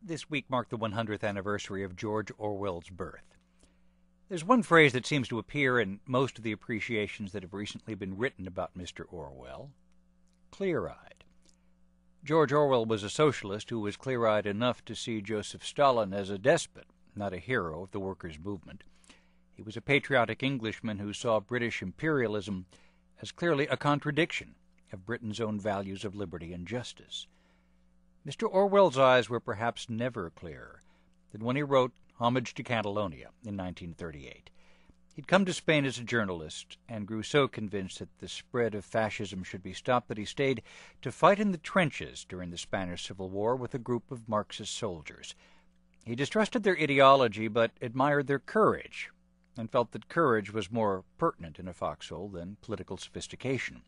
This week marked the 100th anniversary of George Orwell's birth. There's one phrase that seems to appear in most of the appreciations that have recently been written about Mr. Orwell: clear-eyed. George Orwell was a socialist who was clear-eyed enough to see Joseph Stalin as a despot, not a hero of the workers' movement. He was a patriotic Englishman who saw British imperialism as clearly a contradiction of Britain's own values of liberty and justice. Mr. Orwell's eyes were perhaps never clearer than when he wrote Homage to Catalonia in 1938. He'd come to Spain as a journalist and grew so convinced that the spread of fascism should be stopped that he stayed to fight in the trenches during the Spanish Civil War with a group of Marxist soldiers. He distrusted their ideology but admired their courage and felt that courage was more pertinent in a foxhole than political sophistication.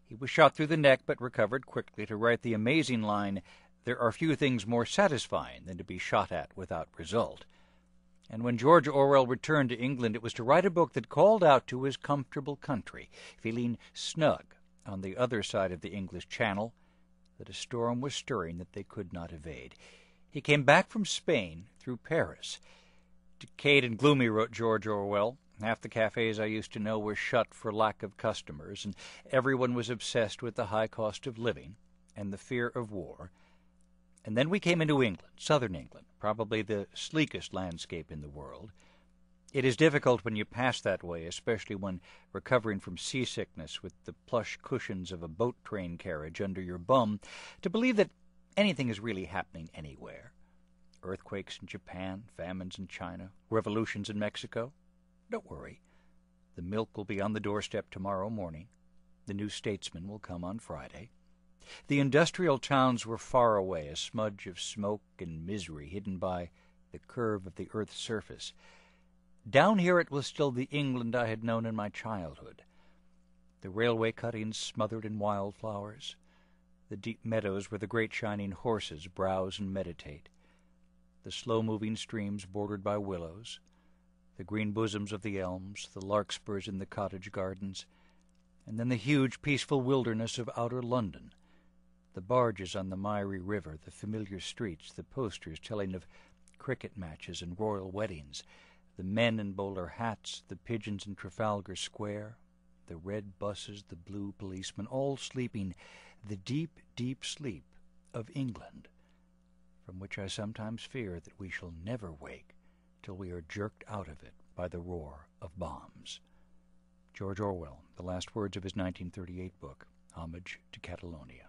He was shot through the neck but recovered quickly to write the amazing line, "There are few things more satisfying than to be shot at without result." And when George Orwell returned to England, it was to write a book that called out to his comfortable country, feeling snug on the other side of the English Channel, that a storm was stirring that they could not evade. He came back from Spain through Paris. "Decayed and gloomy," wrote George Orwell. "Half the cafes I used to know were shut for lack of customers, and everyone was obsessed with the high cost of living and the fear of war. And then we came into England, southern England, probably the sleekest landscape in the world. It is difficult when you pass that way, especially when recovering from seasickness with the plush cushions of a boat train carriage under your bum, to believe that anything is really happening anywhere. Earthquakes in Japan, famines in China, revolutions in Mexico. Don't worry. The milk will be on the doorstep tomorrow morning. The new statesman will come on Friday. The industrial towns were far away, a smudge of smoke and misery hidden by the curve of the earth's surface. Down here it was still the England I had known in my childhood. The railway cuttings smothered in wildflowers, the deep meadows where the great shining horses browse and meditate, the slow-moving streams bordered by willows, the green bosoms of the elms, the larkspurs in the cottage gardens, and then the huge, peaceful wilderness of outer London, the barges on the miry river, the familiar streets, the posters telling of cricket matches and royal weddings, the men in bowler hats, the pigeons in Trafalgar Square, the red buses, the blue policemen, all sleeping the deep, deep sleep of England, from which I sometimes fear that we shall never wake till we are jerked out of it by the roar of bombs." George Orwell, the last words of his 1938 book, Homage to Catalonia.